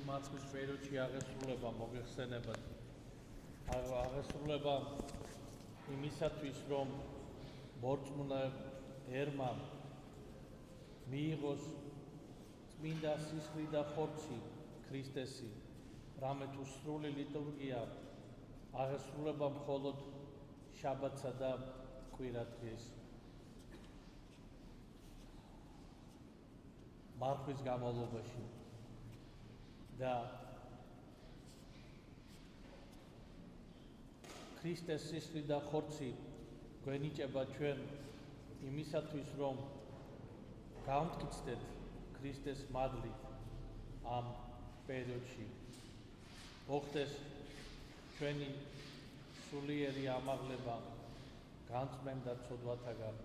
მარცხის პერიოდში აღესრულება მოგეხსენებათ. აღესრულება იმისათვის, რომ მორწმუნე ერმა მიიღოს წმინდა სისხლი და ხორცი ქრისტესი, რამე თუ სრული ლიტურგია აღესრულება მხოლოდ შაბათსა და კვირადღეს. მარხვის განმავლობაში და ქრისტეს სისხლი და ხორცი გვენიჭება ჩვენ იმისათვის, რომ გავმტკიცდეთ ქრისტეს მადლით ამ პერიოდში. მოხდეს ჩვენი სულიერი ამაღლება განწმენდა ცოდვათაგან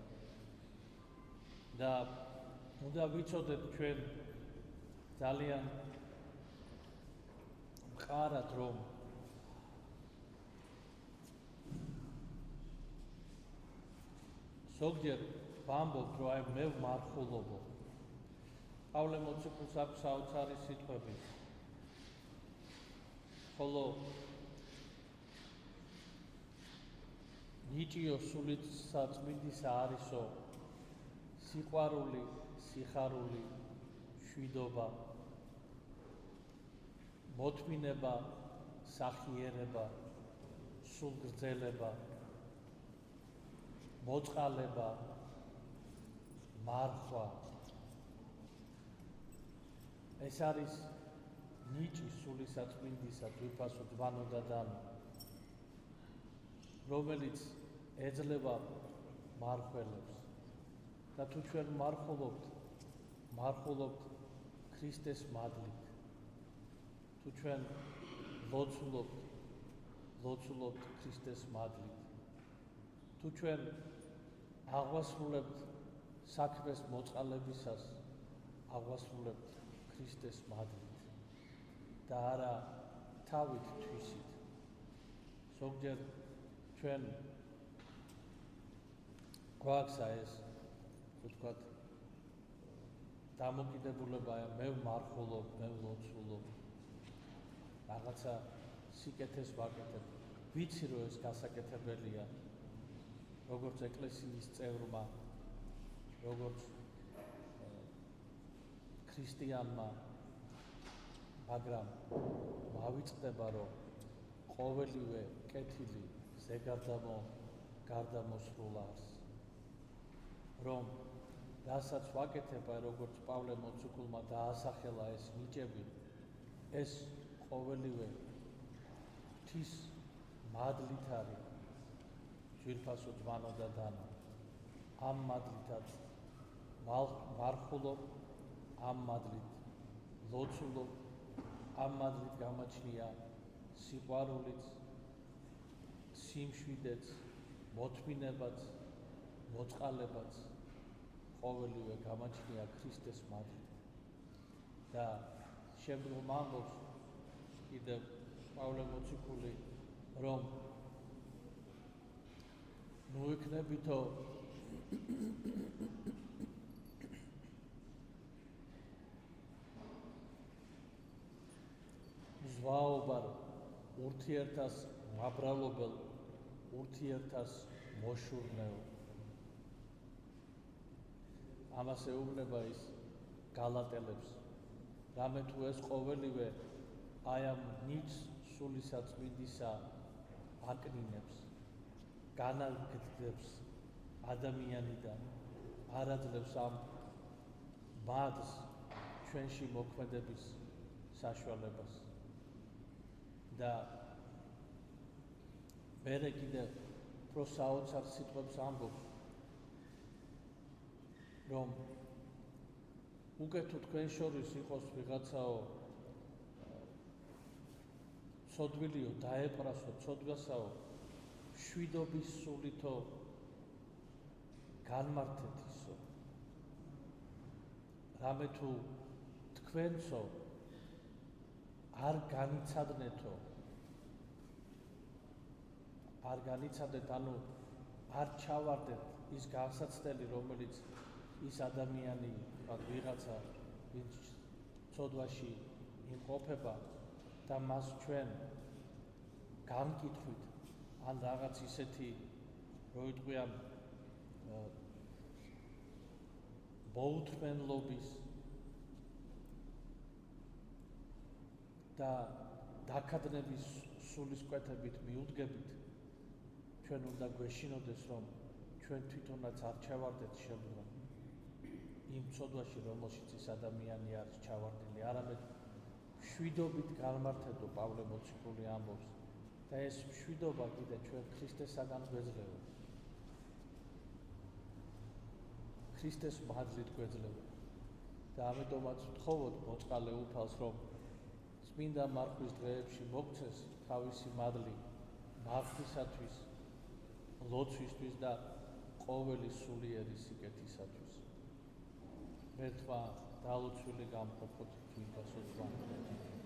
და უნდა ვიცოდეთ ჩვენ ძალიან მყარად, რომ ზოგჯერ ვამბობთ, რომ აი მე ვმარხულობო. პავლე მოციქულს აქვს საოცარი სიტყვები, ხოლო ნიჭიო სულით საწმინდისა არისო სიყვარული, სიხარული, შვიდობა, მოთმინება, სახიერება, სულგრძელება, მოწყალება, მარხვა. ეს არის ნიჭი სულისაწმინდისა ძვირფასო ძმანო და დანო, რომელიც ეძლევა მარხველებს. და თუ ჩვენ მარხულობთ ქრისტეს მადლით, თუ ჩვენ ლოცულობთ ქრისტეს მადლით, თუ ჩვენ აღვასრულებთ საქმეს მოწყალებისას, აღვასრულებთ ქრისტეს მადლით და არა თავით თვისით. ზოგჯერ ჩვენ გვაქვს ეს ვთქვათ დამოკიდებულება, მე ვმარხულობ, მე ვლოცულობ, რაღაცა სიკეთეს ვაკეთებ. ვიცი, რომ ეს გასაკეთებელია, როგორც ეკლესიის წევრმა, როგორც ქრისტიანმა, მაგრამ მავიწყდება, რომ ყოველივე კეთილი ზეგარდამო გარდამოსრულავს, რომ რასაც ვაკეთებ, როგორც პავლე მოციქულმა დაასახელა ეს ნიჭები, ეს ყოველივე ღვთის მადლით არის. ძვირფასო ძმანო და დანო, ამ მადლითაც ვარხულობ, ამ მადლით ლოცულობ, ამ მადლით გამაჩნია სიყვარულიც, სიმშვიდეც, მოთმინებაც, მოწყალებაც, ყოველივე გამაჩნია ქრისტეს მადლით. და შემდგომ ამბობს კიდევ პავლე მოციქული, რომ მოიქნებითო ზვაობარ ურთიერთას მაბრალობელ, ურთიერთას მოშურნეო. ამას ეუბნება ის გალატელებს, რამე თუ ეს ყოველივე აი ამ ნიჭს სულისაწმინდისა აკნინებს, განაგდებს ადამიანიდან, არ აძლევს ამ მადლს ჩვენში მოქმედების საშუალებას. და მერე კიდევ უფრო საოცარ სიტყვებს ამბობს, რომ უკვე თუ თქვენ შორის იყოს ვიღაცაო ცოდვილიო, დაეპრასო, ცოდვასაო, შვიდობის სულითო განმართეთ ისო. რამე თუ თქვენცო არ განიცადნეთო, არ განიცადეთ, ანუ არ ჩავარდეთ ის განსაცდელი, რომელიც ის ადამიანი, ვიღაცა, ვინც ცოდვაში იმყოფება და მას ჩვენ განკითხვით ან რაღაც ისეთი რო ვიტყვიან მოუთმენლობის და დაქადნების სულისკვეთებით მიუდგებით ჩვენ უნდა გვეშინოდეს რომ ჩვენ თვითონაც არ ჩავარდეთ შემდგომ იმ ცოდვაში რომელშიც ის ადამიანი არის ჩავარდნილი არამედ მშვიდობით განმართედო პავლე მოციქული ამბობს და ეს მშვიდობა კიდე ჩვენ ქრისტესაგან გვეძლევა ქრისტეს მადლით გვეძლევა და ამიტომაც ვთხოვოთ მოწყალე უფალს რომ წმინდა მარხვის დღეებში მოგცეს თავისი მადლი მართლისათვის ლოცვისთვის და ყოველი სულიერი სიკეთისათვის ერთმა დალოცვილი გამყოფოთ თვითონ